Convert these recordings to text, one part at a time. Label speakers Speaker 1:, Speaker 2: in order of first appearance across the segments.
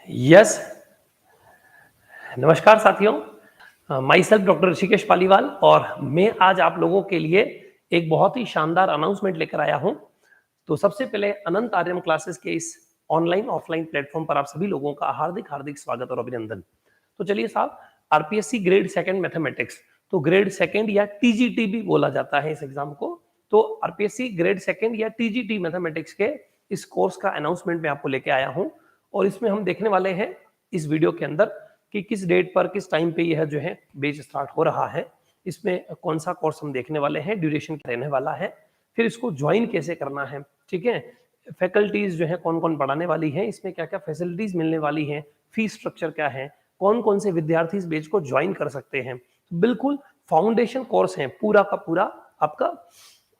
Speaker 1: Yes, नमस्कार साथियों, my self doctor Rishikesh Paliwal और मैं आज आप लोगों के लिए एक बहुत ही शानदार अनाउंसमेंट लेकर आया हूं। तो सबसे पहले अनंत आर्यम क्लासेस के इस ऑनलाइन ऑफलाइन प्लेटफॉर्म पर आप सभी लोगों का हार्दिक हार्दिक स्वागत और अभिनंदन। तो चलिए साहब, आरपीएससी ग्रेड सेकंड मैथमेटिक्स, तो ग्रेड सेकंड या टीजीटी भी बोला जाता है इस एग्जाम को। तो आरपीएससी ग्रेड सेकंड या टीजीटी मैथमेटिक्स के इस कोर्स का अनाउंसमेंट मैं आपको लेके आया हूं और इसमें हम देखने वाले हैं इस वीडियो के अंदर कि किस डेट पर किस टाइम पे यह जो है बैच स्टार्ट हो रहा है, इसमें कौन सा कोर्स हम देखने वाले हैं, ड्यूरेशन क्या रहने वाला है, फिर इसको ज्वाइन कैसे करना है, ठीक है, फैकल्टीज जो है कौन कौन पढ़ाने वाली है, इसमें क्या क्या फैसिलिटीज मिलने वाली है, फीस स्ट्रक्चर क्या है, कौन कौन से विद्यार्थी इस बैच को ज्वाइन कर सकते हैं। तो बिल्कुल फाउंडेशन कोर्स है पूरा का पूरा आपका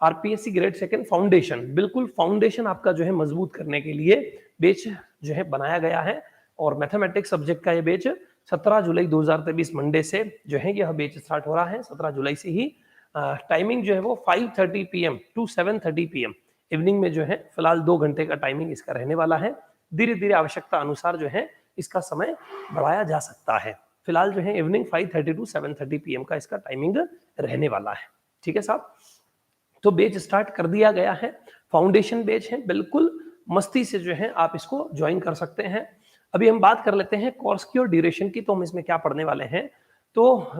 Speaker 1: आरपीएससी ग्रेड सेकंड फाउंडेशन, बिल्कुल फाउंडेशन आपका जो है मजबूत करने के लिए बैच जो है बनाया गया है। और मैथमेटिक्स सब्जेक्ट का ये बैच 17 जुलाई 2023 मंडे से जो है यह बैच स्टार्ट हो रहा है। 17 जुलाई से ही टाइमिंग जो है वो 5:30 PM टू 7:30 PM इवनिंग में जो है फिलहाल 2 घंटे का टाइमिंग इसका रहने वाला है। धीरे धीरे आवश्यकता अनुसार जो है इसका समय बढ़ाया जा सकता है। फिलहाल जो है इवनिंग 5:30 टू 7:30 PM का इसका टाइमिंग रहने वाला है। ठीक है साहब, तो बैच स्टार्ट कर दिया गया है, फाउंडेशन बैच है, बिल्कुल मस्ती से जो है आप इसको ज्वाइन कर सकते हैं। अभी हम बात कर लेते हैं कोर्स की और ड्यूरेशन की, तो हम इसमें क्या पढ़ने वाले हैं। तो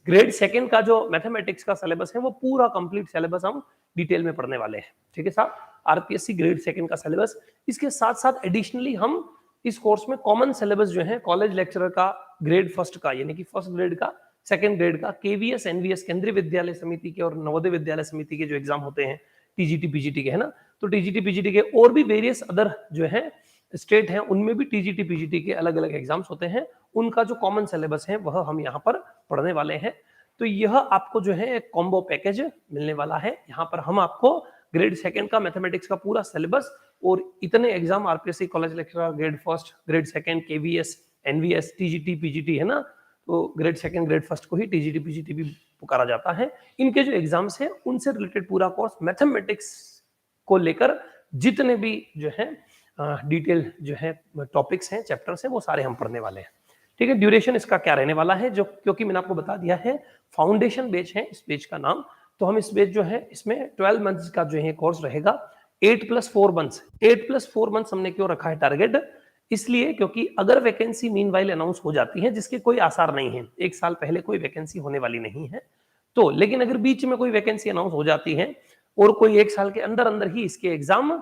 Speaker 1: ग्रेड सेकंड का जो मैथमेटिक्स का सिलेबस है वो पूरा कंप्लीट सिलेबस हम डिटेल में पढ़ने वाले हैं। ठीक है साहब, आरपीएससी ग्रेड सेकंड का सिलेबस, इसके साथ साथ एडिशनली हम इस कोर्स में कॉमन सिलेबस जो है कॉलेज लेक्चरर का ग्रेड फर्स्ट का यानी कि फर्स्ट ग्रेड का, सेकंड ग्रेड का, केवीएस एनवीएस केंद्रीय विद्यालय समिति के और नवोदय विद्यालय समिति के जो एग्जाम होते हैं टीजीटी पीजीटी के, है ना, तो टीजीटी पीजीटी के और भी वेरियस अदर जो है स्टेट हैं उनमें भी टीजीटी पीजीटी के अलग अलग एग्जाम्स होते हैं, उनका जो कॉमन सिलेबस है वह हम यहाँ पर पढ़ने वाले हैं। तो यह आपको जो है एक कॉम्बो पैकेज मिलने वाला है। यहाँ पर हम आपको ग्रेड सेकंड का मैथमेटिक्स का पूरा सिलेबस और इतने exam RPSC college lecturer grade first grade second KVS NVS TGT PGT, है ना, तो ग्रेड सेकंड ग्रेड फर्स्ट को ही टीजीटी पीजीटी भी पुकारा जाता है। इनके जो एग्जाम्स है उनसे रिलेटेड पूरा कोर्स मैथमेटिक्स को लेकर जितने भी जो है डिटेल जो है टॉपिक्स हैं, चैप्टर्स हैं, वो सारे हम पढ़ने वाले हैं। ठीक है, ड्यूरेशन इसका क्या रहने वाला है, जो क्योंकि मैंने आपको बता दिया है फाउंडेशन बैच है इस बैच का नाम, तो हम इस बैच जो है इसमें 12 मंथ्स का जो है कोर्स रहेगा। 8+4 मंथ्स, 8+4 मंथ्स हमने क्यों रखा है टारगेट, इसलिए क्योंकि अगर वैकेंसी मीनवाइल अनाउंस हो जाती है, जिसके कोई आसार नहीं है, एक साल पहले कोई वैकेंसी होने वाली नहीं है, तो लेकिन अगर बीच में कोई वैकेंसी अनाउंस हो जाती है और कोई एक साल के अंदर अंदर ही इसके एग्जाम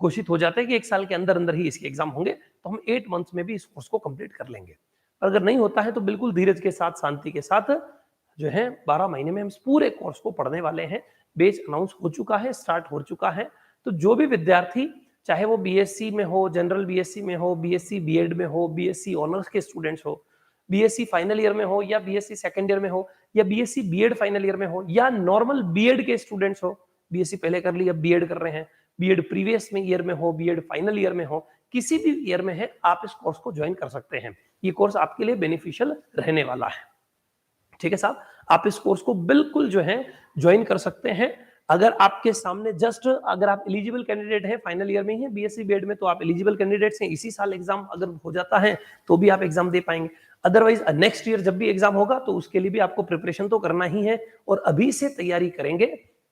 Speaker 1: घोषित हो जाता है कि एक साल के अंदर अंदर ही इसके एग्जाम होंगे, तो हम 8 मंथ्स में भी इस कोर्स को कंप्लीट कर लेंगे। और अगर नहीं होता है तो बिल्कुल धीरज के साथ, शांति के साथ जो है 12 महीने में हम इस पूरे कोर्स को पढ़ने वाले हैं। बैच अनाउंस हो चुका है, स्टार्ट हो चुका है, तो जो भी विद्यार्थी चाहे वो बीएससी में हो, जनरल बीएससी में हो, बीएससी बीएड में हो, बीएससी ऑनर्स के स्टूडेंट्स हो, बीएससी फाइनल ईयर में हो या बीएससी सेकेंड ईयर में हो या बीएससी बीएड फाइनल ईयर में हो या नॉर्मल बीएड के स्टूडेंट्स हो, बीएससी पहले कर ली अब बीएड कर रहे हैं, बीएड प्रीवियस में ईयर में हो, बीएड फाइनल ईयर में हो, किसी भी ईयर में है, आप इस कोर्स को ज्वाइन कर सकते हैं। ये कोर्स आपके लिए बेनिफिशियल रहने वाला है। ठीक है साहब, आप इस कोर्स को बिल्कुल जो है ज्वाइन कर सकते हैं। अगर आपके सामने जस्ट अगर आप एलिजिबल कैंडिडेट हैं, फाइनल ईयर में ही है बीएससी बीएड में, तो आप एलिजिबल कैंडिडेट्स हैं, इसी साल एग्जाम अगर हो जाता है तो भी आप एग्जाम दे पाएंगे। अदरवाइज नेक्स्ट ईयर जब भी एग्जाम होगा तो उसके लिए भी आपको प्रिपरेशन तो करना ही है और अभी से तैयारी करेंगे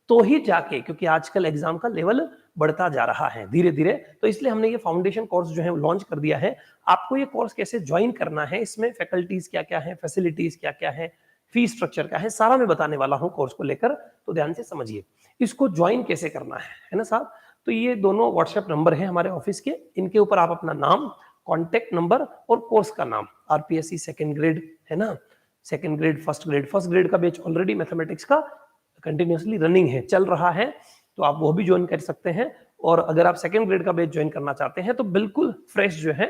Speaker 1: तो ही जाके, क्योंकि आजकल एग्जाम का लेवल बढ़ता जा रहा है धीरे धीरे, तो इसलिए हमने ये फाउंडेशन कोर्स जो है लॉन्च कर दिया है। आपको ये कोर्स कैसे ज्वाइन करना है, इसमें फैकल्टीज क्या क्या है, फैसिलिटीज क्या क्या है, फीस स्ट्रक्चर क्या है, सारा मैं बताने वाला हूं कोर्स को लेकर, तो ध्यान से समझिए। इसको ज्वाइन कैसे करना है ना साहब, तो ये दोनों व्हाट्सएप नंबर है हमारे ऑफिस के, इनके ऊपर आप अपना नाम, कॉन्टेक्ट नंबर और कोर्स का नाम, आरपीएससी सेकंड ग्रेड है ना, सेकंड ग्रेड, फर्स्ट ग्रेड का बैच ऑलरेडी मैथमेटिक्स का कंटिन्यूसली रनिंग है, चल रहा है, तो आप वो भी ज्वाइन कर सकते हैं। और अगर आप सेकंड ग्रेड का बैच ज्वाइन करना चाहते हैं तो बिल्कुल फ्रेश जो है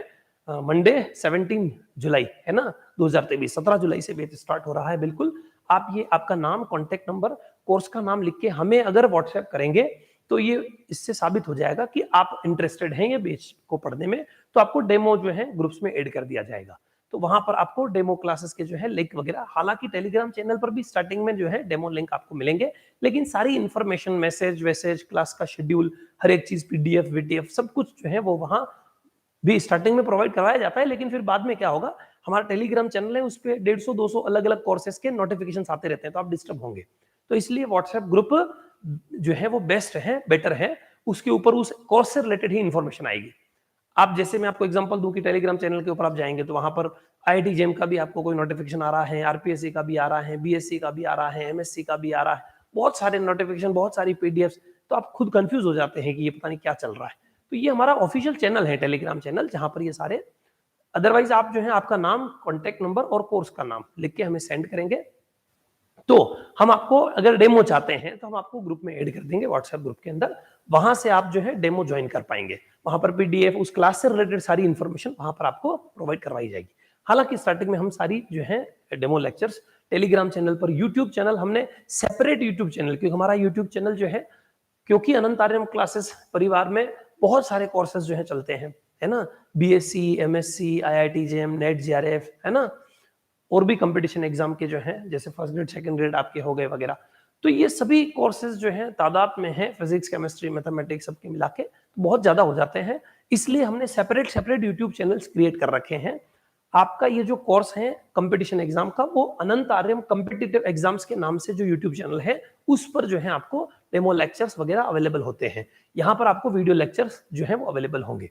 Speaker 1: मंडे 17 जुलाई है ना 2023, 17 जुलाई से बैच स्टार्ट हो रहा है। बिल्कुल आप ये आपका नाम, कॉन्टेक्ट नंबर, कोर्स का नाम लिख के हमें अगर व्हाट्सएप करेंगे तो ये इससे साबित हो जाएगा कि आप इंटरेस्टेड हैं ये बैच को पढ़ने में, तो आपको डेमो जो है ग्रुप्स में ऐड कर दिया जाएगा। तो वहां पर आपको डेमो क्लासेस के जो है लिंक वगैरह, हालांकि टेलीग्राम चैनल पर भी स्टार्टिंग में जो है डेमो लिंक आपको मिलेंगे, लेकिन सारी इंफॉर्मेशन, मैसेज वैसेज, क्लास का शेड्यूल, हर एक चीज, पीडीएफ वीडीएफ सब कुछ जो है वो वहां भी स्टार्टिंग में प्रोवाइड करवाया जाता है, लेकिन फिर बाद में क्या होगा, हमारा टेलीग्राम चैनल है, उस पर 150-200 अलग अलग कोर्सेज के नोटिफिकेशन आते रहते हैं, तो आप डिस्टर्ब होंगे। तो इसलिए व्हाट्सएप ग्रुप जो है वो बेस्ट है, बेटर है, उसके ऊपर उस कोर्स से रिलेटेड ही इंफॉर्मेशन आएगी। आप जैसे मैं आपको एग्जांपल दूं कि टेलीग्राम चैनल के ऊपर आप जाएंगे तो वहां पर आईआईटी जेम का भी आपको कोई नोटिफिकेशन आ रहा है, आरपीएससी का भी आ रहा है, बीएससी का भी आ रहा है, एमएससी का भी आ रहा है, बहुत सारे नोटिफिकेशन, बहुत सारी पीडीएफ्स, तो आप खुद कंफ्यूज हो जाते हैं कि ये पता नहीं क्या चल रहा है। तो ये हमारा ऑफिशियल चैनल है टेलीग्राम चैनल, जहां पर ये सारे, अदरवाइज आप जो है आपका नाम, कॉन्टेक्ट नंबर और कोर्स का नाम लिख के हमें सेंड करेंगे, तो हम आपको अगर डेमो चाहते हैं तो हम आपको ग्रुप में ऐड कर देंगे व्हाट्सएप ग्रुप के अंदर, वहां से आप जो है डेमो ज्वाइन कर पाएंगे। वहां पर पीडीएफ, उस क्लास से रिलेटेड सारी इंफॉर्मेशन वहां पर आपको प्रोवाइड करवाई जाएगी। हालांकि स्टार्टिंग में हम सारी जो है डेमो लेक्चर्स टेलीग्राम चैनल पर, यूट्यूब चैनल हमने सेपरेट यूट्यूब चैनल, क्योंकि हमारा यूट्यूब चैनल जो है, क्योंकि अनंत आर्यम क्लासेस परिवार में बहुत सारे कोर्सेज जो है चलते हैं, है ना, BSc, MSc, IIT JM, net, GRF, है ना, और भी कंपटीशन एग्जाम के जो हैं, जैसे फर्स्ट ग्रेड, सेकंड ग्रेड आपके हो गए वगैरह, तो ये सभी कोर्सेज जो हैं तादाद में हैं, फिजिक्स, केमिस्ट्री, मैथमेटिक्स सबके मिला के बहुत ज्यादा हो जाते हैं, इसलिए हमने separate separate YouTube channels create कर रखे हैं। आपका ये जो कोर्स है कंपटीशन एग्जाम का, वो अनंत आर्यम कॉम्पिटिटिव एग्जाम्स के नाम से जो यूट्यूब चैनल है, उस पर जो है आपको डेमो लेक्चर्स वगैरह अवेलेबल होते हैं। यहाँ पर आपको वीडियो लेक्चर्स जो है वो अवेलेबल होंगे।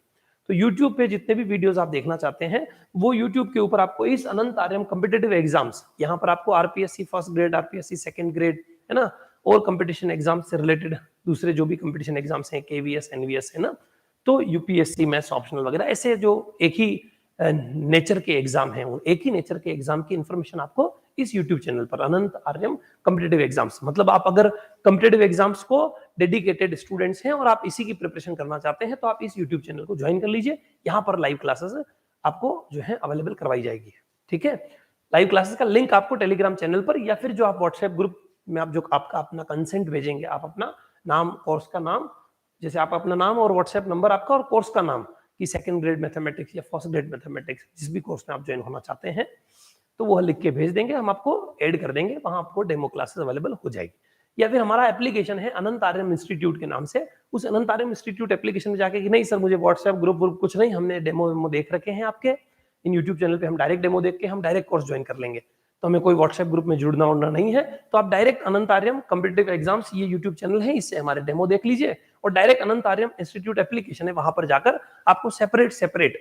Speaker 1: तो YouTube पे जितने भी वीडियोस आप देखना चाहते हैं, वो YouTube के ऊपर आपको इस अनंत आर्यम कॉम्पिटिटिव एग्जाम्स, यहाँ पर आपको RPSC first grade, RPSC second grade, है ना, और कंपटीशन एग्जाम से रिलेटेड दूसरे जो भी कंपटीशन एग्जाम्स हैं, केवीएस, एनवीएस, है ना, तो यूपीएससी, मैथ्स ऑप्शनल वगैरह, ऐसे जो एक ही नेचर के एग्जाम हैं, वो एक ही नेचर के एग्जाम की इंफॉर्मेशन आपको इस यूट्यूब चैनल पर, अनंत आर्यम कॉम्पिटिटिव एग्जाम्स, मतलब आप अगर कॉम्पिटिटिव एग्जाम्स को डेडिकेटेड स्टूडेंट्स हैं और आप इसी की प्रिपरेशन करना चाहते हैं, तो आप इस यूट्यूब चैनल को ज्वाइन कर लीजिए। यहाँ पर लाइव क्लासेस आपको जो है अवेलेबल करवाई जाएगी। ठीक है, लाइव क्लासेस का लिंक आपको टेलीग्राम चैनल पर, या फिर जो आप व्हाट्सएप ग्रुप में आप जो आपका अपना कंसेंट भेजेंगे, आप अपना नाम, कोर्स का नाम, जैसे आप अपना नाम और व्हाट्सएप नंबर आपका और कोर्स का नाम, कि सेकंड ग्रेड मैथमेटिक्स या फर्स्ट ग्रेड मैथमेटिक्स, जिस भी कोर्स में आप ज्वाइन होना चाहते हैं, तो वो लिख के भेज देंगे, हम आपको ऐड कर देंगे, वहां आपको डेमो क्लासेस अवेलेबल हो जाएगी। या फिर हमारा एप्लीकेशन है अनंत आर्यम इंस्टीट्यूट के नाम से, उस अनंत आर्यम इंस्टीट्यूट एप्लीकेशन में जाके कि नहीं सर मुझे व्हाट्सएप ग्रुप कुछ नहीं, हमने डेमो देख रखे हैं आपके इन यूट्यूब चैनल पे, हम डायरेक्ट डेमो देख के हम डायरेक्ट कोर्स ज्वाइन कर लेंगे, तो हमें कोई व्हाट्सएप ग्रुप में जुड़ना उड़ना नहीं है, तो आप डायरेक्ट अनंत आर्यम कॉम्पिटिटिव एग्जाम्स, ये यूट्यूब चैनल है, इससे हमारे डेमो देख लीजिए, और डायरेक्ट अनंत आर्यम इंस्टीट्यूट एप्लीकेशन है, वहां पर जाकर आपको सेपरेट सेपरेट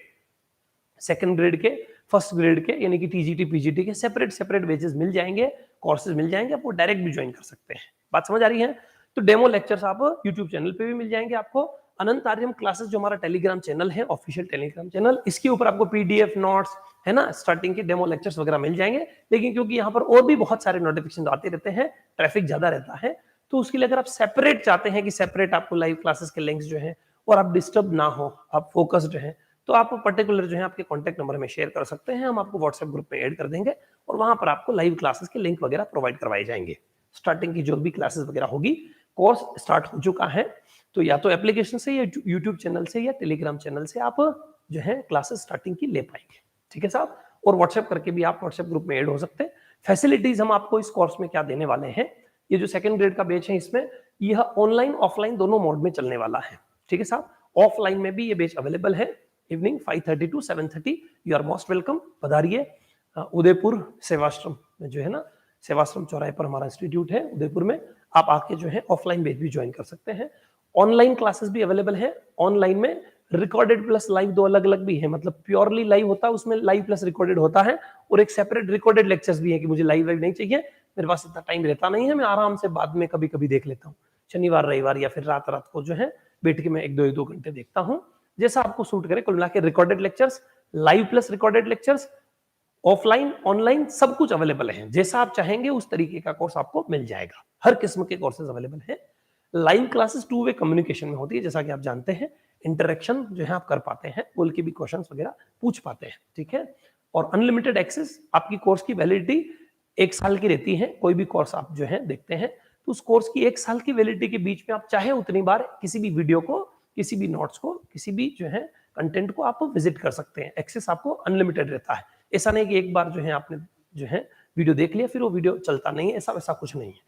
Speaker 1: सेकंड ग्रेड के, फर्स्ट ग्रेड के, यानी कि टीजीटी, पीजीटी के सेपरेट सेपरेट बेचेस मिल जाएंगे, कोर्सेज मिल जाएंगे, आप वो डायरेक्ट भी ज्वाइन कर सकते हैं। बात समझ आ रही है? तो डेमो लेक्चर्स आप यूट्यूब चैनल पे भी मिल जाएंगे आपको। अनंत आर्यम क्लासेस जो हमारा टेलीग्राम चैनल है, ऑफिशियल टेलीग्राम चैनल, इसके ऊपर आपको पीडीएफ, नोट्स, है ना, स्टार्टिंग के डेमो लेक्चर्स वगैरह मिल जाएंगे। लेकिन क्योंकि यहाँ पर और भी बहुत सारे नोटिफिकेशन आते रहते हैं, ट्रैफिक ज्यादा रहता है, तो उसके लिए अगर आप सेपरेट चाहते हैं कि सेपरेट आपको लाइव क्लासेस के लिंक्स जो है और आप डिस्टर्ब ना हो, आप फोकस्ड हैं, तो आप पर्टिकुलर जो है आपके कॉन्टैक्ट नंबर में शेयर कर सकते हैं, हम आपको व्हाट्सएप ग्रुप में ऐड कर देंगे और वहां पर आपको लाइव क्लासेस के लिंक वगैरह प्रोवाइड करवाए जाएंगे। स्टार्टिंग की जो भी क्लासेस वगैरह होगी, कोर्स स्टार्ट हो चुका है, तो या तो एप्लीकेशन से या यूट्यूब चैनल से या टेलीग्राम चैनल से आप जो है क्लासेस स्टार्टिंग की ले पाएंगे। ठीक है साहब, और व्हाट्सएप करके भी आप व्हाट्सएप ग्रुप में ऐड हो सकते हैं। फैसिलिटीज हम आपको इस कोर्स में क्या देने वाले हैं, ये जो सेकंड ग्रेड का बैच है, इसमें यह ऑनलाइन ऑफलाइन दोनों मोड में चलने वाला है। ठीक है साहब, ऑफलाइन में भी ये बैच अवेलेबल है, evening 5:30 to 7:30, you are most welcome, पधारिए। उदयपुर सेवाश्रम में जो है ना, सेवाश्रम चौराहे पर हमारा इंस्टीट्यूट है उदयपुर में, आप आके जो है ऑफलाइन बैच भी ज्वाइन कर सकते हैं। ऑनलाइन क्लासेस भी अवेलेबल है, ऑनलाइन में रिकॉर्डेड प्लस लाइव दो अलग अलग भी है, मतलब प्योरली लाइव होता है, उसमें लाइव प्लस रिकॉर्डेड होता है, और एक सेपरेट रिकॉर्डेड लेक्चर्स भी है कि मुझे लाइव नहीं चाहिए, मेरे पास इतना टाइम रहता नहीं है, मैं आराम से बाद में कभी कभी देख लेता हूँ, शनिवार रविवार या फिर रात रात को जो है बैठ के मैं 1-2 घंटे देखता हूँ, जैसा आपको सूट करे। कुल मिला के recorded lectures, live plus recorded lectures, offline online सब कुछ अवेलेबल है, जैसा आप चाहेंगे उस तरीके का कोर्स आपको मिल जाएगा। हर किस्म के कोर्सेज अवेलेबल है। लाइव क्लासेस 2 वे कम्युनिकेशन में होती है, जैसा कि आप जानते हैं, इंटरेक्शन जो है आप कर पाते हैं, बोल के भी क्वेश्चंस वगैरह पूछ पाते हैं। ठीक है, और अनलिमिटेड एक्सेस, आपकी कोर्स की वैलिडिटी 1 साल की रहती है। कोई भी कोर्स आप जो है देखते हैं तो उस कोर्स की 1 साल की वैलिडिटी के बीच में आप चाहे उतनी बार किसी भी वीडियो को, किसी भी नोट्स को, किसी भी जो है कंटेंट को आप विजिट कर सकते हैं। एक्सेस आपको अनलिमिटेड रहता है, ऐसा नहीं कि एक बार जो है आपने जो है वीडियो देख लिया फिर वो वीडियो चलता नहीं है, ऐसा वैसा कुछ नहीं है।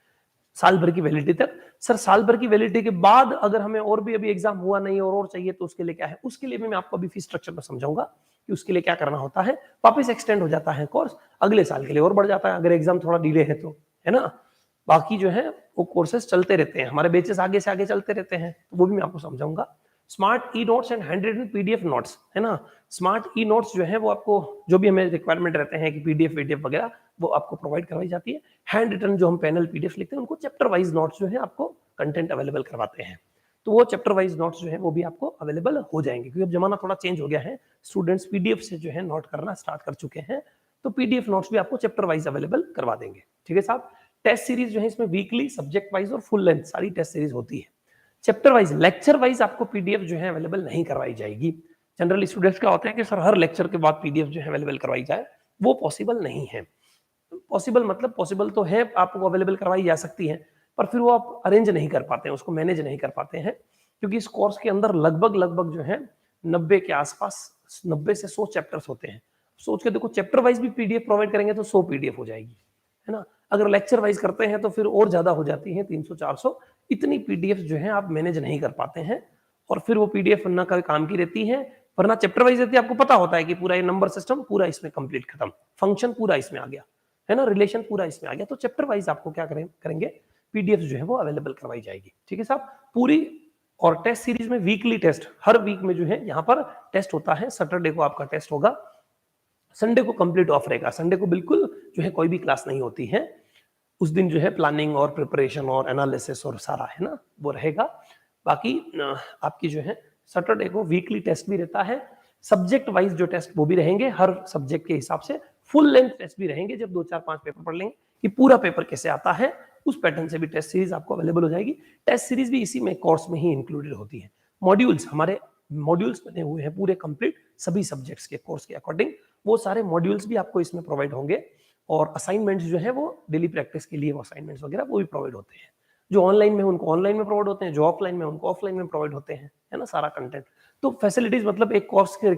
Speaker 1: साल भर की वैलिडिटी तक। सर साल भर की वैलिडिटी के बाद अगर हमें और भी अभी एग्जाम हुआ नहीं और चाहिए तो उसके लिए क्या है, उसके लिए भी मैं आपको अभी फीस स्ट्रक्चर में समझाऊंगा कि उसके लिए क्या करना होता है। वापस एक्सटेंड हो जाता है कोर्स, अगले साल के लिए और बढ़ जाता है अगर एग्जाम थोड़ा डिले है तो, है ना। बाकी जो है वो कोर्सेज चलते रहते हैं, हमारे बेचेस आगे से आगे चलते रहते हैं, तो वो भी मैं आपको समझाऊंगा। Smart e notes and handwritten PDF notes, है ना। स्मार्ट ई नोट्स जो है वो आपको जो भी हमें रिक्वायरमेंट रहते हैं कि पीडीएफ वीडीएफ वगैरह वो आपको प्रोवाइड करवाई जाती है। हैंड रिटन जो हम पैनल पीडीएफ लिखते हैं उनको चैप्टर वाइज नोट्स जो है आपको कंटेंट अवेलेबल करवाते हैं, तो वो चैप्टर वाइज नोट्स जो है वो भी आपको अवेलेबल हो जाएंगे, क्योंकि अब जमाना थोड़ा चेंज हो गया है, स्टूडेंट्स पीडीएफ से जो है नोट करना स्टार्ट कर चुके हैं, तो पीडीएफ नोट्स भी आपको चैप्टर वाइज अवेलेबल करवा देंगे। ठीक है साहब। टेस्ट सीरीज जो है इसमें वीकली, सब्जेक्ट वाइज और फुल लेंथ सारी टेस्ट सीरीज होती है। चैप्टर वाइज, लेक्चर वाइज आपको पीडीएफ जो है अवेलेबल नहीं करवाई जाएगी। जनरली स्टूडेंट्स क्या होते हैं कि सर हर लेक्चर के बाद पीडीएफ जो है अवेलेबल करवाई जाए, वो पॉसिबल नहीं है। पॉसिबल मतलब पॉसिबल तो है, आपको अवेलेबल करवाई जा सकती है, पर फिर वो आप अरेंज नहीं कर पाते हैं, उसको मैनेज नहीं कर पाते हैं, क्योंकि इस कोर्स के अंदर लगभग लगभग जो है 90 के आसपास, 90 से 100 चैप्टर्स होते हैं। सोच के देखो, चैप्टर वाइज भी पीडीएफ प्रोवाइड करेंगे तो 100 पीडीएफ हो जाएगी, है ना। अगर लेक्चर वाइज करते हैं तो फिर और ज्यादा हो जाती है, 300-400, इतनी पीडीएफ जो है आप मैनेज नहीं कर पाते हैं, और फिर वो पीडीएफ ना कभी काम की रहती है, वरना चैप्टर वाइज रहती है, आपको पता होता है कि पूरा ये नंबर सिस्टम पूरा इसमें कंप्लीट खत्म, फंक्शन पूरा इसमें आ गया, है ना, रिलेशन पूरा इसमें आ गया, तो चैप्टर वाइज आपको क्या करेंगे पीडीएफ जो है वो अवेलेबल करवाई जाएगी। ठीक है साहब। पूरी और टेस्ट सीरीज में वीकली टेस्ट, हर वीक में जो है यहाँ पर टेस्ट होता है। सैटरडे को आपका टेस्ट होगा, संडे को कंप्लीट ऑफ रहेगा, संडे को बिल्कुल जो है कोई भी क्लास नहीं होती है, उस दिन जो है प्लानिंग और प्रिपरेशन और एनालिसिस और सारा, है ना, वो रहेगा। बाकी आपकी जो है सैटरडे को वीकली टेस्ट भी रहता है, सब्जेक्ट वाइज जो टेस्ट वो भी रहेंगे, हर सब्जेक्ट के हिसाब से फुल लेंथ टेस्ट भी रहेंगे, जब 2-4-5 पेपर पढ़ लेंगे कि पूरा पेपर कैसे आता है, उस पैटर्न से भी टेस्ट सीरीज आपको अवेलेबल हो जाएगी। टेस्ट सीरीज भी इसी में कोर्स में ही इंक्लूडेड होती है। मॉड्यूल्स, हमारे मॉड्यूल्स बने हुए हैं पूरे कंप्लीट सभी सब्जेक्ट्स के कोर्स के अकॉर्डिंग, वो सारे मॉड्यूल्स भी आपको इसमें प्रोवाइड होंगे, और असाइनमेंट्स जो है वो डेली प्रैक्टिस के लिए वो असाइनमेंट्स वगैरह वो भी प्रोवाइड होते हैं, जो ऑनलाइन में उनको ऑनलाइन में प्रोवाइड होते हैं, जो ऑफलाइन में उनको ऑफलाइन में प्रोवाइड होते हैं, है ना, सारा कंटेंट। तो फैसिलिटीज मतलब एक कोर्स के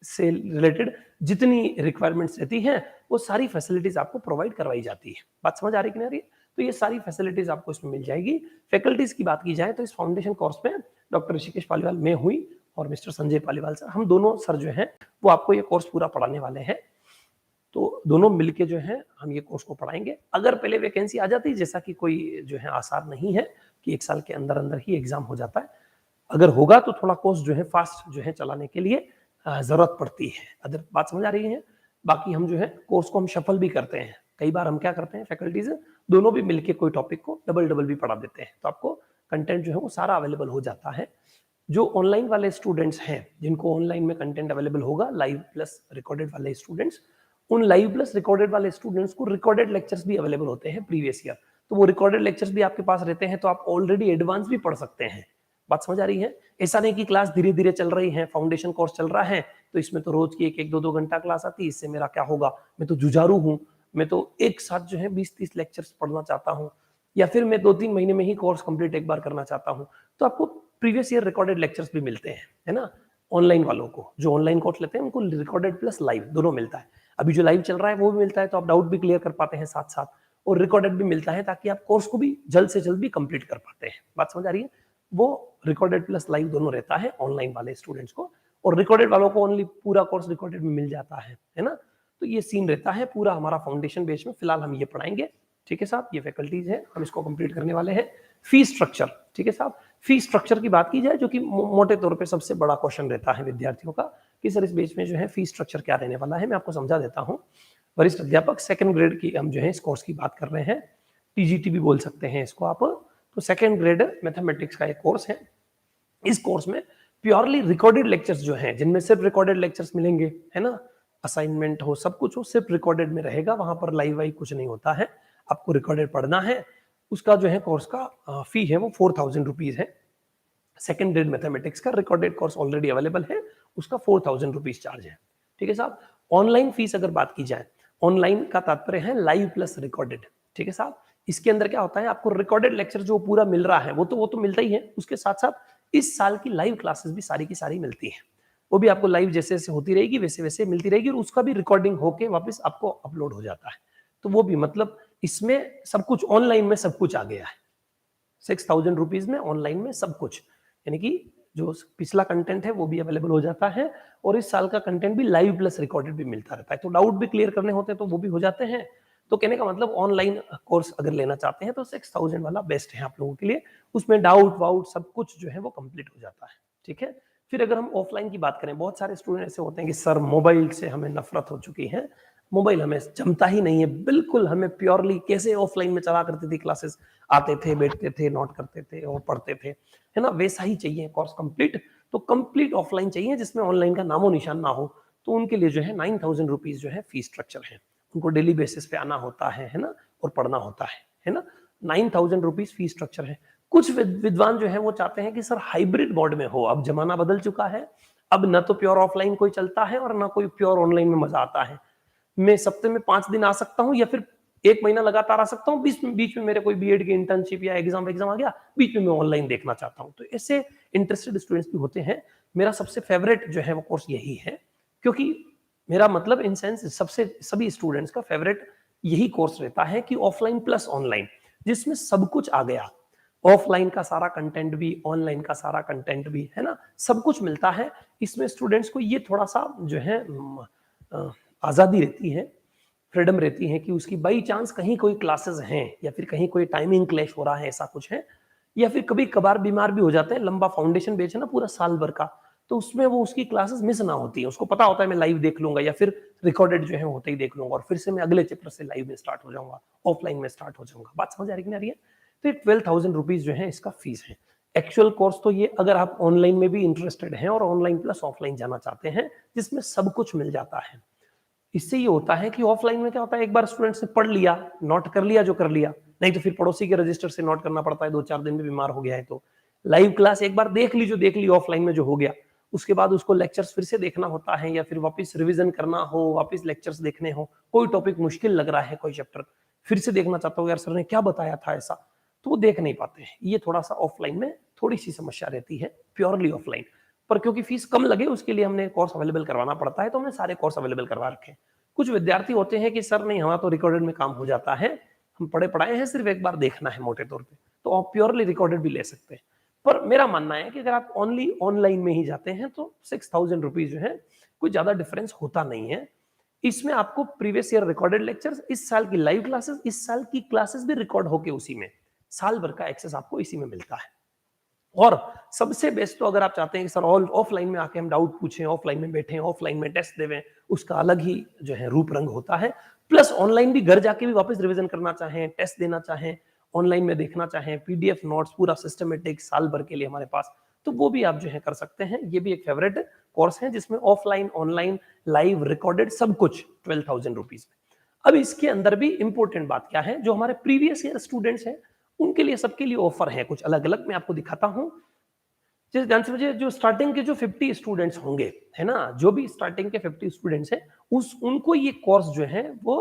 Speaker 1: से रिलेटेड जितनी रिक्वायरमेंट्स रहती हैं वो सारी फैसिलिटीज आपको प्रोवाइड करवाई जाती है। बात समझ आ रही कि नहीं आ रही है? तो ये सारी फैसिलिटीज आपको इसमें मिल जाएगी। फैकल्टीज की बात की जाए तो इस फाउंडेशन कोर्स में डॉक्टर ऋषिकेश पालीवाल, मैं हुई, और मिस्टर संजय पालीवाल सर, हम दोनों सर जो हैं वो आपको ये कोर्स पूरा पढ़ाने वाले हैं। तो दोनों मिलके जो है हम ये कोर्स को पढ़ाएंगे। अगर पहले वैकेंसी आ जाती, जैसा कि कोई जो है आसार नहीं है कि 1 साल के अंदर अंदर ही एग्जाम हो जाता है, अगर होगा तो थोड़ा कोर्स जो है फास्ट जो है चलाने के लिए जरूरत पड़ती है। अदर बात समझ आ रही है? बाकी हम जो है कोर्स को हम शफल भी करते हैं, कई बार हम क्या करते हैं फैकल्टीज दोनों भी मिलके कोई टॉपिक को डबल डबल भी पढ़ा देते हैं, तो आपको कंटेंट जो है वो सारा अवेलेबल हो जाता है। जो ऑनलाइन वाले स्टूडेंट्स हैं, जिनको ऑनलाइन में कंटेंट अवेलेबल होगा, लाइव प्लस रिकॉर्डेड वाले स्टूडेंट्स, उन लाइव प्लस रिकॉर्डेड वाले स्टूडेंट्स को रिकॉर्डेड लेक्चर्स भी अवेलेबल होते हैं प्रीवियस ईयर, तो वो रिकॉर्डेड लेक्चर्स भी आपके पास रहते हैं, तो आप ऑलरेडी एडवांस भी पढ़ सकते हैं। बात समझ आ रही है? ऐसा नहीं कि क्लास धीरे धीरे चल रही है, फाउंडेशन कोर्स चल रहा है तो इसमें तो रोज की 1-1, 2-2 घंटा क्लास आती है, इससे मेरा क्या होगा, मैं तो जुझारू हूँ, मैं तो एक साथ जो है 20-30 लेक्चर्स पढ़ना चाहता हूँ, या फिर मैं 2-3 महीने में ही कोर्स कंप्लीट एक बार करना चाहता हूँ, तो आपको प्रीवियस ईयर रिकॉर्डेड लेक्चर्स भी मिलते हैं, है ना। ऑनलाइन वालों को, जो ऑनलाइन कोर्स लेते हैं उनको रिकॉर्डेड प्लस लाइव दोनों मिलता है। अभी जो लाइव चल रहा है वो भी मिलता है, तो आप डाउट भी क्लियर कर पाते हैं साथ साथ, और रिकॉर्डेड भी मिलता है ताकि आप कोर्स को भी जल्द से जल्द भी कंप्लीट कर पाते हैं। बात समझ आ रही है? वो रिकॉर्डेड प्लस लाइव दोनों रहता है ऑनलाइन वाले स्टूडेंट्स को, और रिकॉर्डेड वालों को ओनली पूरा कोर्स रिकॉर्डेड में मिल जाता है ना। तो ये सीन रहता है पूरा हमारा फाउंडेशन बेस में, फिलहाल हम ये पढ़ाएंगे। ठीक है साहब, ये फैकल्टीज है, हम इसको कंप्लीट करने वाले हैं। फी स्ट्रक्चर, ठीक है साहब, फी स्ट्रक्चर की बात की जाए, जो कि मोटे तौर पे सबसे बड़ा क्वेश्चन रहता है विद्यार्थियों का कि सर इस बेच में जो है फी स्ट्रक्चर क्या रहने वाला है, मैं आपको समझा देता हूँ। वरिष्ठ अध्यापक सेकंड ग्रेड की हम जो है इस कोर्स की बात कर रहे हैं, टीजीटी भी बोल सकते हैं इसको आप। तो सेकंड ग्रेड मैथमेटिक्स का एक कोर्स है। इस कोर्स में प्योरली रिकॉर्डेड लेक्चर्स जो हैं, जिनमें सिर्फ रिकॉर्डेड लेक्चर्स मिलेंगे, है ना, असाइनमेंट हो, सब कुछ हो, सिर्फ रिकॉर्डेड में रहेगा, वहां पर लाइव वाइव कुछ नहीं होता है, आपको रिकॉर्डेड पढ़ना है। उसका जो है कोर्स का फी है वो 4000 रुपीज है। सेकंड ग्रेड मैथमेटिक्स का रिकॉर्डेड कोर्स ऑलरेडी अवेलेबल है, उसका 4000 रुपीज चार्ज है। ठीक है साहब। ऑनलाइन फीस अगर बात की जाए, ऑनलाइन का तात्पर्य है लाइव प्लस रिकॉर्डेड। ठीक है साहब। इसके अंदर क्या होता है, आपको रिकॉर्डेड लेक्चर जो पूरा मिल रहा है वो तो मिलता ही है, उसके साथ साथ इस साल की लाइव क्लासेस भी सारी की सारी मिलती है, वो भी आपको लाइव जैसे जैसे होती रहेगी वैसे वैसे मिलती रहेगी, और उसका भी रिकॉर्डिंग होके वापस आपको अपलोड हो जाता है। तो वो भी मतलब इसमें सब कुछ ऑनलाइन में सब कुछ आ गया है। ₹6000 में ऑनलाइन में सब कुछ, यानी कि जो पिछला कंटेंट है वो भी अवेलेबल हो जाता है और इस साल का कंटेंट भी लाइव प्लस रिकॉर्डेड भी मिलता रहता है। तो डाउट भी क्लियर करने होते हैं तो वो भी हो जाते हैं। तो कहने का मतलब ऑनलाइन कोर्स अगर लेना चाहते हैं तो 6000 वाला बेस्ट है आप लोगों के लिए। उसमें डाउट वाउट सब कुछ जो है वो कंप्लीट हो जाता है। ठीक है। फिर अगर हम ऑफलाइन की बात करें, बहुत सारे स्टूडेंट ऐसे होते हैं कि सर मोबाइल से हमें नफरत हो चुकी है, मोबाइल हमें जमता ही नहीं है बिल्कुल, हमें प्योरली कैसे ऑफलाइन में चला करती थी क्लासेस, आते थे, बैठते थे, नोट करते थे और पढ़ते थे, है ना, वैसा ही चाहिए कोर्स कंप्लीट। तो कंप्लीट ऑफलाइन चाहिए जिसमें ऑनलाइन का नामो निशान ना हो। तो उनके लिए जो है 9000 जो है फीस स्ट्रक्चर है। उनको डेली बेसिस पे आना होता है ना, और पढ़ना होता है ना। 9000 फीस स्ट्रक्चर है। कुछ विद्वान जो है वो चाहते हैं कि सर हाइब्रिड मोड में हो, अब जमाना बदल चुका है, अब ना तो प्योर ऑफलाइन कोई चलता है और ना कोई प्योर ऑनलाइन में मजा आता है। मैं सप्ते में 5 दिन आ सकता हूँ या फिर 1 महीना लगातार आ सकता हूँ, बीच में मेरे कोई बीएड की इंटर्नशिप या एग्जाम आ गया, बीच में मैं ऑनलाइन देखना चाहता हूँ। तो ऐसे इंटरेस्टेड स्टूडेंट्स भी होते हैं। मेरा सबसे फेवरेट जो है वो कोर्स यही है, क्योंकि मेरा मतलब इन सेंस सबसे सभी स्टूडेंट्स का फेवरेट यही कोर्स रहता है कि ऑफलाइन प्लस ऑनलाइन, जिसमें सब कुछ आ गया। ऑफलाइन का सारा कंटेंट भी, ऑनलाइन का सारा कंटेंट भी, है ना, सब कुछ मिलता है। इसमें स्टूडेंट्स को ये थोड़ा सा जो है आज़ादी रहती है, फ्रीडम रहती है कि उसकी बाई चांस कहीं कोई क्लासेस हैं या फिर कहीं कोई टाइमिंग क्लैश हो रहा है, ऐसा कुछ है, या फिर कभी कभार बीमार भी हो जाते हैं, लंबा फाउंडेशन बैच है ना पूरा साल भर का, तो उसमें वो उसकी क्लासेस मिस ना होती है, उसको पता होता है मैं लाइव देख लूंगा या फिर रिकॉर्डेड जो है होते ही देख लूंगा और फिर से मैं अगले चैप्टर से लाइव में स्टार्ट हो जाऊंगा, ऑफलाइन में स्टार्ट हो जाऊंगा। बात समझ आ रही कि नहीं आ रही है? तो ये 12,000 जो है इसका फीस है। एक्चुअल कोर्स तो ये अगर आप ऑनलाइन में भी इंटरेस्टेड हैं और ऑनलाइन प्लस ऑफलाइन जाना चाहते हैं जिसमें सब कुछ मिल जाता है। इससे ये होता है कि ऑफलाइन में क्या होता है, एक बार स्टूडेंट्स ने पढ़ लिया, नोट कर लिया जो कर लिया, नहीं तो फिर पड़ोसी के रजिस्टर से नोट करना पड़ता है, 2-4 दिन में बीमार हो गया है तो। लाइव क्लास एक बार देख ली जो देख ली ऑफलाइन में जो हो गया, उसके बाद उसको लेक्चर्स फिर से देखना होता है या फिर वापस रिवीजन करना हो, वापस लेक्चर्स देखने हो, कोई टॉपिक मुश्किल लग रहा है, कोई चैप्टर फिर से देखना चाहता हूँ, यार सर ने क्या बताया था ऐसा, तो वो देख नहीं पाते हैं। ये थोड़ा सा ऑफलाइन में थोड़ी सी समस्या रहती है, प्योरली ऑफलाइन। पर क्योंकि फीस कम लगे उसके लिए हमने कोर्स अवेलेबल करवाना पड़ता है, तो हमने सारे कोर्स अवेलेबल करवा रखे हैं। कुछ विद्यार्थी होते हैं कि सर नहीं, हमारा तो रिकॉर्डेड में काम हो जाता है, हम पढ़े पढ़ाए हैं, सिर्फ एक बार देखना है मोटे तौर पे, तो आप प्योरली रिकॉर्डेड भी ले सकते हैं। पर मेरा मानना है कि अगर आप ओनली ऑनलाइन में ही जाते हैं तो 6000 जो है कोई ज्यादा डिफरेंस होता नहीं है। इसमें आपको प्रीवियस ईयर रिकॉर्डेड लेक्चर्स, इस साल की लाइव क्लासेस, इस साल की क्लासेस भी रिकॉर्ड होके उसी में, साल भर का एक्सेस आपको इसी में मिलता है। और सबसे बेस्ट तो अगर आप चाहते हैं कि सर ऑफलाइन में आके हम डाउट पूछें, ऑफलाइन में बैठें, ऑफलाइन में टेस्ट देवें, उसका अलग ही जो है रूप रंग होता है। प्लस ऑनलाइन भी घर जाके भी वापस रिवीजन करना चाहें, टेस्ट देना चाहें, ऑनलाइन में देखना चाहें, पीडीएफ नोट्स पूरा सिस्टमेटिक साल भर के लिए हमारे पास, तो वो भी आप जो है कर सकते हैं। ये भी एक फेवरेट कोर्स है जिसमें ऑफलाइन, ऑनलाइन, लाइव, रिकॉर्डेड सब कुछ 12,000 में। अब इसके अंदर भी इंपॉर्टेंट बात क्या है, जो हमारे प्रीवियस ईयर स्टूडेंट्स हैं उनके लिए, सबके लिए ऑफर है कुछ अलग अलग, मैं आपको दिखाता हूं। जैसे ध्यान से मुझे, जो स्टार्टिंग के जो 50 स्टूडेंट्स होंगे, है ना, जो भी स्टार्टिंग के 50 स्टूडेंट्स हैं, उनको ये कोर्स जो है वो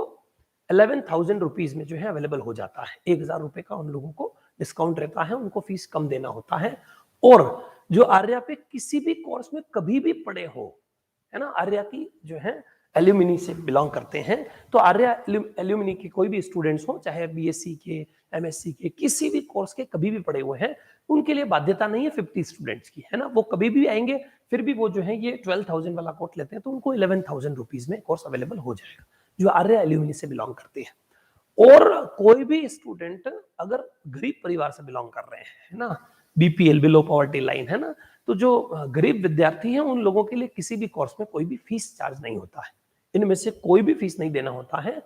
Speaker 1: 11,000 में जो है अवेलेबल हो जाता है। 1,000 का उन लोगों को डिस्काउंट रहता है, उनको फीस कम देना होता है। और जो आर्या पे किसी भी कोर्स में कभी भी पढ़े हो, है ना, आर्या की जो है एल्यूमिनी से बिलोंग करते हैं, तो आर्या एल्यूमिनी के कोई भी स्टूडेंट्स हो, चाहे बीएससी के, एमएससी के, किसी भी कोर्स के कभी भी पढ़े हुए हैं, उनके लिए बाध्यता नहीं है 50 स्टूडेंट्स की, है ना, वो कभी भी आएंगे, फिर भी वो जो है ये 12,000 वाला कोर्स लेते हैं तो उनको 11,000 में कोर्स अवेलेबल हो जाएगा, जो आर्या एल्यूमिनी से बिलोंग करते हैं। और कोई भी स्टूडेंट अगर गरीब परिवार से बिलोंग कर रहे हैं, है ना, बीपीएल, बिलो पॉवर्टी लाइन, है ना, तो जो गरीब विद्यार्थी हैं उन लोगों के लिए किसी भी कोर्स में कोई भी फीस चार्ज नहीं होता है, इनमें से कोई भी फीस नहीं देना होता है।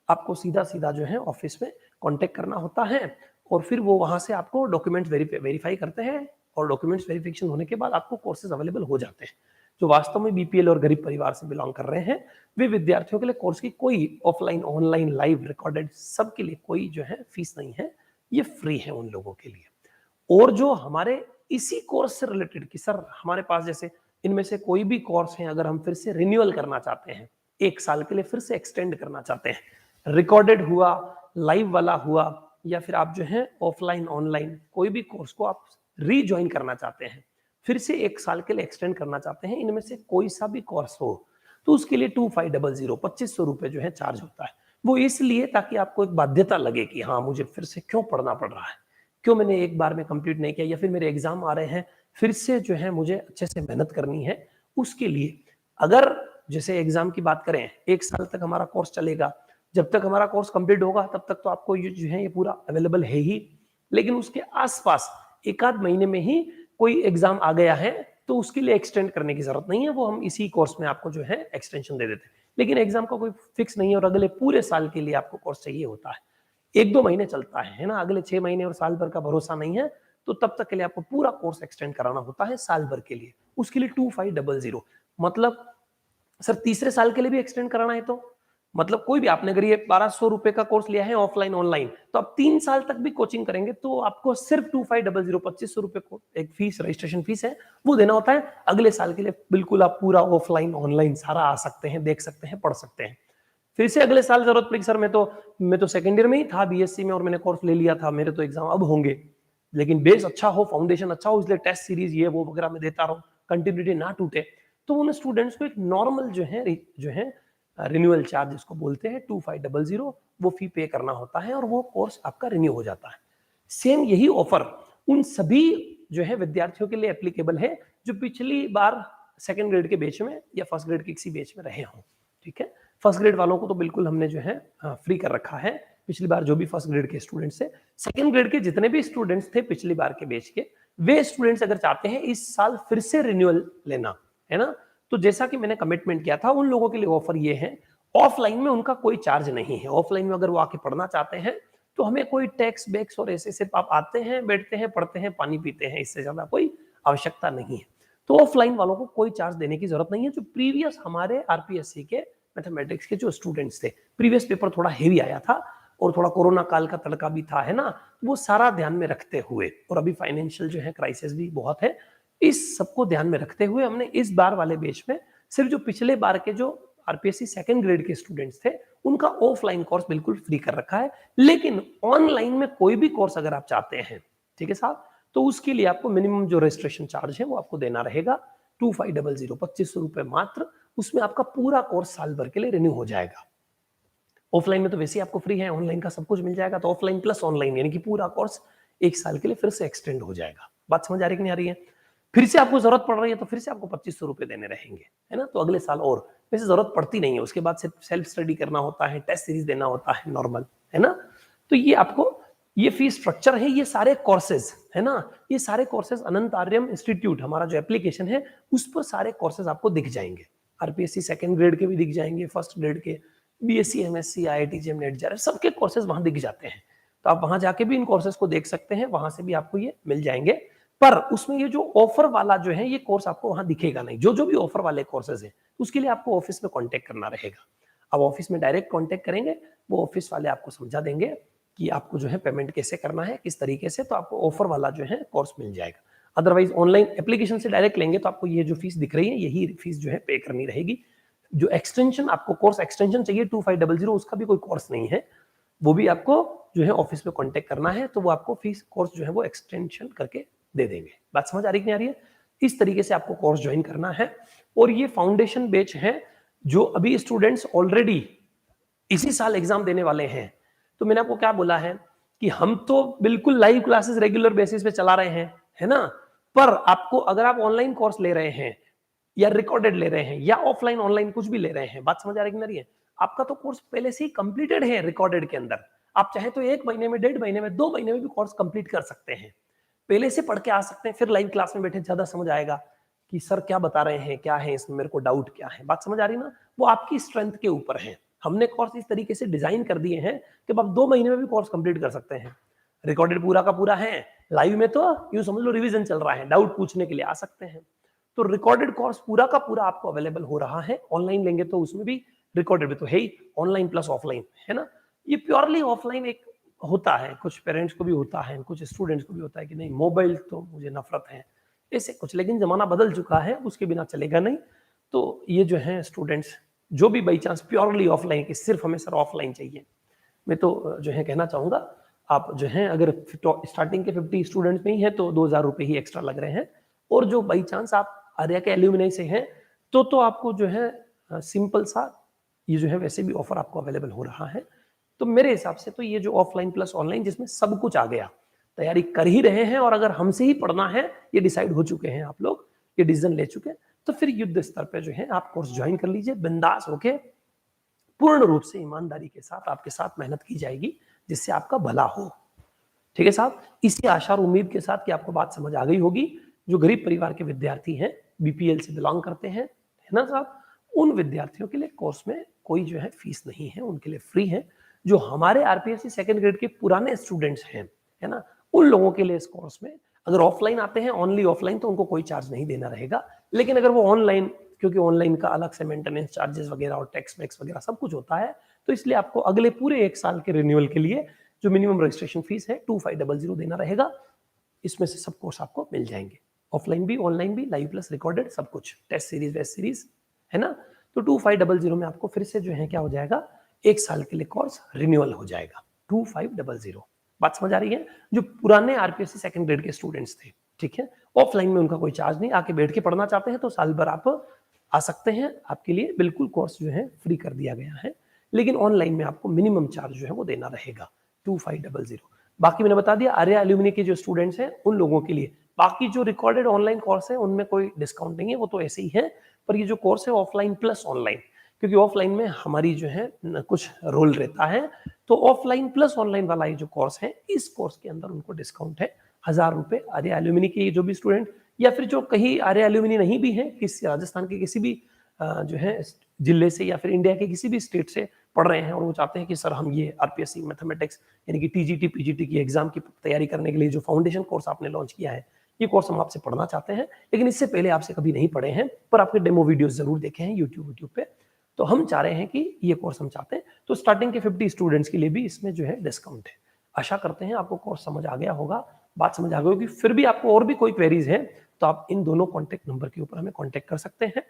Speaker 1: आपको सीधा सीधा जो है ऑफिस में कांटेक्ट करना होता है और फिर वो वहां से आपको डॉक्यूमेंट्स वेरीफाई करते हैं और डॉक्यूमेंट्स वेरिफिकेशन होने के बाद आपको कोर्सेज अवेलेबल हो जाते हैं। जो वास्तव में बीपीएल और गरीब परिवार से बिलोंग कर रहे हैं, वे विद्यार्थियों के लिए कोर्स की कोई ऑफलाइन, ऑनलाइन, लाइव, रिकॉर्डेड, सबके लिए कोई जो है फीस नहीं है, ये फ्री है उन लोगों के लिए। और जो हमारे इसी कोर्स से रिलेटेड कि सर हमारे पास जैसे इनमें से कोई भी कोर्स है अगर हम फिर से रिन्यूअल करना चाहते हैं, 1 साल के लिए फिर से एक्सटेंड करना चाहते हैं, रिकॉर्डेड हुआ, लाइव वाला हुआ, या फिर आप जो है ऑफलाइन, ऑनलाइन कोई भी कोर्स को आप रीज्वाइन करना चाहते हैं, फिर से 1 साल के लिए एक्सटेंड करना चाहते हैं, इनमें से कोई सा भी कोर्स हो, तो उसके लिए 2500 ₹2500 जो है चार्ज होता है। वो इसलिए ताकि आपको एक बाध्यता लगे कि हाँ मुझे फिर से क्यों पढ़ना पड़ रहा है, क्यों मैंने एक बार में कंप्लीट नहीं किया, या फिर मेरे एग्जाम आ रहे हैं, फिर से जो है मुझे अच्छे से मेहनत करनी है। उसके लिए अगर जैसे एग्जाम की बात करें, 1 साल तक हमारा कोर्स चलेगा, जब तक हमारा कोर्स कंप्लीट होगा तब तक तो आपको ये जो है ये पूरा अवेलेबल है ही। लेकिन उसके आसपास एक आध महीने में ही कोई एग्जाम आ गया है तो उसके लिए एक्सटेंड करने की जरूरत नहीं है, वो हम इसी कोर्स में आपको जो है एक्सटेंशन दे देते हैं। लेकिन एग्जाम का कोई फिक्स नहीं है और अगले पूरे साल के लिए आपको कोर्स चाहिए होता है, 1-2 महीने चलता है ना, अगले 6 महीने और साल भर का भरोसा नहीं है, तो तब तक के लिए आपको पूरा कोर्स एक्सटेंड कराना होता है साल भर के लिए। उसके लिए 2500, मतलब सर तीसरे साल के लिए भी एक्सटेंड कराना है तो मतलब कोई भी आपने अगर ये 1200 रुपए का कोर्स लिया है ऑफलाइन ऑनलाइन, तो आप 3 साल तक भी कोचिंग करेंगे तो आपको सिर्फ 2500, 2500 रुपए को एक फीस, रजिस्ट्रेशन फीस है, वो देना होता है। अगले साल के लिए बिल्कुल आप पूरा ऑफलाइन ऑनलाइन सारा आ सकते हैं, देख सकते हैं, पढ़ सकते हैं। फिर से अगले साल जरूरत पड़ी, सर मैं तो सेकंड ईयर में ही था बीएससी में और मैंने कोर्स ले लिया था, मेरे तो एग्जाम अब होंगे, लेकिन बेस अच्छा हो, फाउंडेशन अच्छा हो, इसलिए टेस्ट सीरीज ये वो वगैरह में देता रहूं, कंटिन्यूटी ना टूटे, तो उन स्टूडेंट्स को एक नॉर्मल जो है रिन्यूअल चार्ज जिसको बोलते हैं 2500, वो फी पे करना होता है और वो कोर्स आपका रिन्यू हो जाता है। सेम यही ऑफर उन सभी जो है विद्यार्थियों के लिए एप्लीकेबल है जो पिछली बार सेकंड ग्रेड के बैच में या फर्स्ट ग्रेड के किसी बैच में रहे हों। ठीक है, फर्स्ट ग्रेड वालों को तो बिल्कुल हमने जो है फ्री कर रखा है, पिछली बार जो भी फर्स्ट ग्रेड के स्टूडेंट्स थे, सेकंड ग्रेड के जितने भी स्टूडेंट्स थे पिछली बार के बैच के, वे स्टूडेंट्स अगर चाहते हैं इस साल फिर से रिन्यूअल लेना है ना, तो जैसा कि मैंने कमिटमेंट किया था उन लोगों के लिए ऑफर ये है, ऑफलाइन में उनका कोई चार्ज नहीं है। ऑफलाइन में अगर वो आके पढ़ना चाहते हैं तो हमें कोई टैक्स बैक्स और ऐसे सिर्फ आप आते हैं, बैठते हैं, पढ़ते हैं, पानी पीते हैं, इससे ज्यादा कोई आवश्यकता नहीं है। तो ऑफलाइन वालों को कोई चार्ज देने की जरूरत नहीं है। जो प्रीवियस हमारे आरपीएससी के मैथमेटिक्स के जो स्टूडेंट्स थे, प्रीवियस पेपर थोड़ा हेवी आया था और थोड़ा कोरोना काल का तड़का भी था, है ना, वो सारा ध्यान में रखते हुए, और अभी फाइनेंशियल जो है क्राइसिस भी बहुत है, इस सबको ध्यान में रखते हुए हमने इस बार वाले बैच में सिर्फ जो पिछले बार के जो आरपीएससी सेकंड ग्रेड के स्टूडेंट्स थे उनका ऑफलाइन कोर्स बिल्कुल फ्री कर रखा है। लेकिन ऑनलाइन में कोई भी कोर्स अगर आप चाहते हैं, ठीक है साहब, तो उसके लिए आपको मिनिमम जो रजिस्ट्रेशन चार्ज है वो आपको देना रहेगा 2500, 2500 रुपए मात्र। उसमें आपका पूरा कोर्स साल भर के लिए रिन्यू हो जाएगा। ऑफलाइन में तो वैसे ही आपको फ्री है, ऑनलाइन का सब कुछ मिल जाएगा, तो ऑफलाइन प्लस ऑनलाइन यानी कि पूरा कोर्स 1 साल के लिए फिर से एक्सटेंड हो जाएगा। बात समझ आ रही कि नहीं आ रही है? फिर से आपको जरूरत पड़ रही है तो फिर से आपको 2500 रुपए देने रहेंगे, है ना, तो अगले साल और वैसे जरूरत पड़ती नहीं है, उसके बाद सिर्फ सेल्फ स्टडी करना होता है, टेस्ट सीरीज देना होता है नॉर्मल, है ना। तो ये आपको ये फीस स्ट्रक्चर है, ये सारे कोर्सेज है ना, ये सारे कोर्सेज अनंत आर्यम इंस्टीट्यूट हमारा जो एप्लीकेशन है उस पर सारे कोर्सेज आपको दिख जाएंगे। आरपीएससी सेकंड ग्रेड के भी दिख जाएंगे, फर्स्ट ग्रेड के, BSc, MSc, IIT, JEE, net, JEE, सबके कोर्सेज वहां दिख जाते हैं। तो आप वहां जाके भी इन कोर्सेज को देख सकते हैं, वहां से भी आपको ये मिल जाएंगे। पर उसमें ये जो ऑफर वाला जो है ये कोर्स आपको वहां दिखेगा नहीं। जो जो भी ऑफर वाले कोर्सेज हैं उसके लिए आपको ऑफिस में कांटेक्ट करना रहेगा। अब ऑफिस में डायरेक्ट कांटेक्ट करेंगे, वो ऑफिस वाले आपको समझा देंगे कि आपको जो है पेमेंट कैसे करना है, किस तरीके से, तो आपको ऑफर वाला जो है कोर्स मिल जाएगा। अदरवाइज ऑनलाइन एप्लीकेशन से डायरेक्ट लेंगे तो आपको ये जो फीस दिख रही है यही फीस जो है पे करनी रहेगी। जो एक्सटेंशन आपको कोर्स एक्सटेंशन चाहिए 2500, उसका भी कोई कोर्स नहीं है, वो भी आपको जो है ऑफिस में कांटेक्ट करना है, तो वो आपको फीस कोर्स जो है वो एक्सटेंशन करके दे देंगे। बात समझ आ रही कि नहीं आ रही है? इस तरीके से आपको कोर्स ज्वाइन करना है। और ये फाउंडेशन बैच है जो अभी स्टूडेंट्स ऑलरेडी इसी साल एग्जाम देने वाले हैं। तो मैंने आपको क्या बोला है कि हम तो बिल्कुल लाइव क्लासेस रेगुलर बेसिस पे चला रहे हैं, है ना, पर आपको अगर आप ऑनलाइन कोर्स ले रहे हैं या रिकॉर्डेड ले रहे हैं या ऑफलाइन ऑनलाइन कुछ भी ले रहे हैं, बात समझ आ रही है, आपका तो कोर्स पहले से ही कंप्लीटेड है रिकॉर्डेड के अंदर। आप चाहे तो 1 महीने में, 1.5 महीने में, 2 महीने में भी कोर्स कंप्लीट कर सकते हैं, पहले से पढ़ के आ सकते हैं। फिर लाइव क्लास में बैठे ज्यादा समझ आएगा कि सर क्या बता रहे हैं, क्या है इसमें, मेरे को डाउट क्या है। बात समझ आ रही ना, वो आपकी स्ट्रेंथ के ऊपर है। हमने कोर्स इस तरीके से डिजाइन कर दिए हैं कि आप 2 महीने में भी कोर्स कंप्लीट कर सकते हैं। रिकॉर्डेड पूरा का पूरा है, लाइव में तो यूं समझ लो रिवीजन चल रहा है, डाउट पूछने के लिए आ सकते हैं। तो रिकॉर्डेड कोर्स पूरा का पूरा आपको अवेलेबल हो रहा है। ऑनलाइन लेंगे तो उसमें भी रिकॉर्डेड भी तो है ही, ऑनलाइन प्लस ऑफलाइन, है ना। ये प्योरली ऑफलाइन एक होता है, कुछ पेरेंट्स को भी होता है, कुछ स्टूडेंट्स को भी होता है कि नहीं मोबाइल तो मुझे नफरत है, ऐसे कुछ, लेकिन जमाना बदल चुका है, उसके बिना चलेगा नहीं। तो ये जो है स्टूडेंट्स जो भी बाई चांस प्योरली ऑफलाइन की सिर्फ हमें सर ऑफलाइन चाहिए, मैं तो जो है कहना चाहूंगा आप जो है अगर स्टार्टिंग के 50 स्टूडेंट्स में ही है तो 2000 रुपए ही एक्स्ट्रा लग रहे हैं। और जो बाई चांस आप आर्या के एल्यूमिनाई से हैं तो आपको जो है सिंपल सा ये जो है वैसे भी ऑफर आपको अवेलेबल हो रहा है। तो मेरे हिसाब से तो ये जो ऑफलाइन प्लस ऑनलाइन जिसमें सब कुछ आ गया, तैयारी कर ही रहे हैं और अगर हमसे ही पढ़ना है, ये डिसाइड हो चुके हैं आप लोग, ये डिसीजन ले चुके हैं, तो फिर युद्ध स्तर पे जो है आप कोर्स ज्वाइन कर लीजिए। बिंदास होके पूर्ण रूप से ईमानदारी के साथ आपके साथ मेहनत की जाएगी, जिससे आपका भला हो। ठीक है साहब, इसी आशा और उम्मीद के साथ कि आपको बात समझ आ गई होगी। जो गरीब परिवार के विद्यार्थी हैं, बीपीएल से बिलोंग करते हैं, है ना साहब, उन विद्यार्थियों के लिए कोर्स में कोई जो है फीस नहीं है, उनके लिए फ्री है। जो हमारे आरपीएससी सेकंड ग्रेड के पुराने स्टूडेंट्स हैं, है ना, उन लोगों के लिए इस कोर्स में अगर ऑफलाइन आते हैं, ओनली ऑफलाइन, तो उनको कोई चार्ज नहीं देना रहेगा। लेकिन अगर वो ऑनलाइन, क्योंकि ऑनलाइन का अलग से मेंटेनेंस चार्जेस वगैरह और टैक्स वैक्स वगैरह सब कुछ होता है, तो इसलिए आपको अगले पूरे 1 साल के रिन्यूअल के लिए जो मिनिमम रजिस्ट्रेशन फीस है 2500 देना रहेगा। इसमें से सब कोर्स आपको मिल जाएंगे, ऑफलाइन भी, ऑनलाइन भी, लाइव प्लस रिकॉर्डेड, सब कुछ, टेस्ट सीरीज, वेस्ट सीरीज, है ना। तो 2500 में आपको फिर से जो है क्या हो जाएगा, 1 साल के लिए कोर्स रिन्यूअल हो जाएगा। 2500, बात समझ आ रही है। जो पुराने आरपीएससी सेकंड ग्रेड के स्टूडेंट्स थे, ठीक है, ऑफलाइन में उनका कोई चार्ज नहीं, आके बैठ के पढ़ना चाहते हैं तो साल भर आप आ सकते हैं, आपके लिए बिल्कुल कोर्स जो है फ्री कर दिया गया है। लेकिन ऑनलाइन में आपको मिनिमम चार्ज जो है वो देना रहेगा 2500। बाकी मैंने बता दिया आर्या एल्यूमिनी के जो स्टूडेंट्स हैं उन लोगों के लिए। बाकी जो रिकॉर्डेड ऑनलाइन कोर्स है उनमें कोई डिस्काउंट नहीं है, वो तो ऐसे ही है। पर ये जो कोर्स है ऑफलाइन प्लस ऑनलाइन, क्योंकि ऑफलाइन में हमारी जो है कुछ रोल रहता है, तो ऑफलाइन प्लस ऑनलाइन वाला ये जो कोर्स है, इस कोर्स के अंदर उनको डिस्काउंट है 1000 रुपए। आर्या एल्यूमिनी के जो भी स्टूडेंट, या फिर जो कहीं आर्या एल्यूमिनी नहीं भी है, किसी राजस्थान के किसी भी जो है जिले से या फिर इंडिया के किसी भी स्टेट से पढ़ रहे हैं और वो चाहते हैं कि सर हम ये आरपीएससी मैथमेटिक्स यानी कि टीजीटी पीजीटी की एग्जाम की तैयारी करने के लिए जो फाउंडेशन कोर्स आपने लॉन्च किया है, ये कोर्स हम आपसे पढ़ना चाहते हैं, लेकिन इससे पहले आपसे कभी नहीं पढ़े हैं, पर आपके डेमो वीडियोस जरूर देखे हैं यूट्यूब पे, तो हम चाह रहे हैं कि ये कोर्स हम चाहते हैं। तो स्टार्टिंग के 50 स्टूडेंट्स के लिए भी इसमें जो है डिस्काउंट है। आशा करते हैं आपको कोर्स समझ आ गया होगा, बात समझ आ गई होगी। फिर भी आपको और भी कोई क्वेरीज है तो आप इन दोनों कॉन्टेक्ट नंबर के ऊपर हमें कॉन्टेक्ट कर सकते हैं।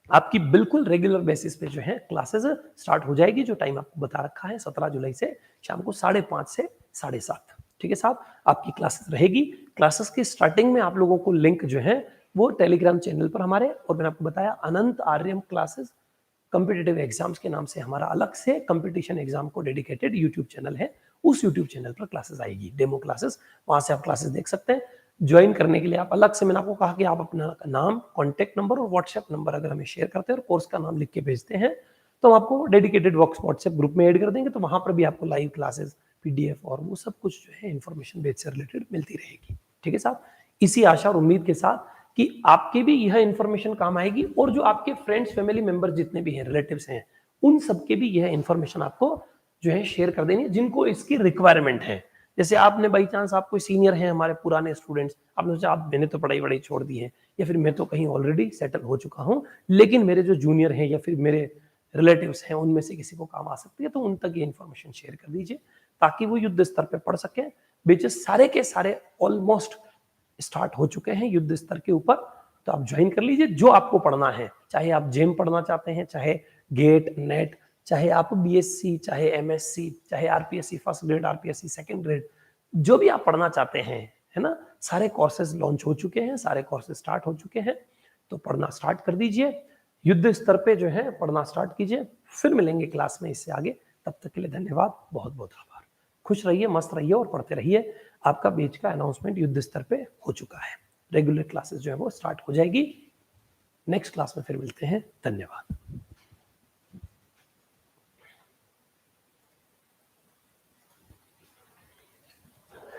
Speaker 1: आपकी बिल्कुल रेगुलर बेसिस पे जो है क्लासेस स्टार्ट हो जाएगी। जो टाइम आपको बता रखा है 17 जुलाई से शाम को 5:30 से 7:30, ठीक है साहब, आपकी क्लासेस रहेगी। क्लासेस की स्टार्टिंग में आप लोगों को लिंक जो है वो टेलीग्राम चैनल पर हमारे, और मैंने आपको बताया अनंत आर्यम क्लासेस कॉम्पिटिटिव एग्जाम्स के नाम से हमारा अलग से कंपटीशन एग्जाम को डेडिकेटेड यूट्यूब चैनल है। उस यूट्यूब चैनल पर क्लासेस आएगी, डेमो क्लासेस, वहां से आप क्लासेस देख सकते हैं। ज्वाइन करने के लिए आप अलग से, मैंने आपको कहा कि आप अपना नाम, कॉन्टैक्ट नंबर और व्हाट्सएप नंबर अगर हमें शेयर करते हैं और कोर्स का नाम लिख के भेजते हैं, तो हम आपको डेडिकेटेड व्हाट्सएप ग्रुप में ऐड कर देंगे। तो वहां पर भी आपको लाइव क्लासेस, पीडीएफ और वो सब कुछ जो है इन्फॉर्मेशन बेस से रिलेटेड मिलती रहेगी। ठीक है साहब, इसी आशा और उम्मीद के साथ कि आपके भी यह इन्फॉर्मेशन काम आएगी, और जो आपके फ्रेंड्स, फैमिली मेंबर जितने भी हैं, रिलेटिव्स हैं, उन सबके भी यह इन्फॉर्मेशन आपको जो है शेयर कर देनी है, जिनको इसकी रिक्वायरमेंट है। जैसे आपने बाई चांस, आप कोई सीनियर हैं हमारे पुराने स्टूडेंट्स, आपने सोचा आप मैंने तो पढ़ाई वढ़ाई छोड़ दी है, या फिर मैं तो कहीं ऑलरेडी सेटल हो चुका हूं, लेकिन मेरे जो जूनियर हैं या फिर मेरे रिलेटिव्स हैं उनमें से किसी को काम आ सकती है, तो उन तक ये इन्फॉर्मेशन शेयर कर दीजिए ताकि वो युद्ध स्तर पर पढ़ सके। बेचेस सारे के सारे ऑलमोस्ट स्टार्ट हो चुके हैं युद्ध स्तर के ऊपर, तो आप ज्वाइन कर लीजिए जो आपको पढ़ना है। चाहे आप जेम पढ़ना चाहते हैं, चाहे गेट, नेट, चाहे आप बीएससी, चाहे एमएससी, चाहे RPSC first grade, RPSC second grade, जो भी आप पढ़ना चाहते हैं, है ना, सारे कोर्सेज लॉन्च हो चुके हैं, सारे कोर्सेज स्टार्ट हो चुके हैं। तो पढ़ना स्टार्ट कर दीजिए, युद्ध स्तर पे जो है पढ़ना स्टार्ट कीजिए। फिर मिलेंगे क्लास में इससे आगे, तब तक के लिए धन्यवाद, बहुत बहुत आभार। खुश रहिए, मस्त रहिए और पढ़ते रहिए। आपका बैच का अनाउंसमेंट युद्ध स्तर पे हो चुका है, रेगुलर क्लासेस जो है वो स्टार्ट हो जाएगी। नेक्स्ट क्लास में फिर मिलते हैं, धन्यवाद।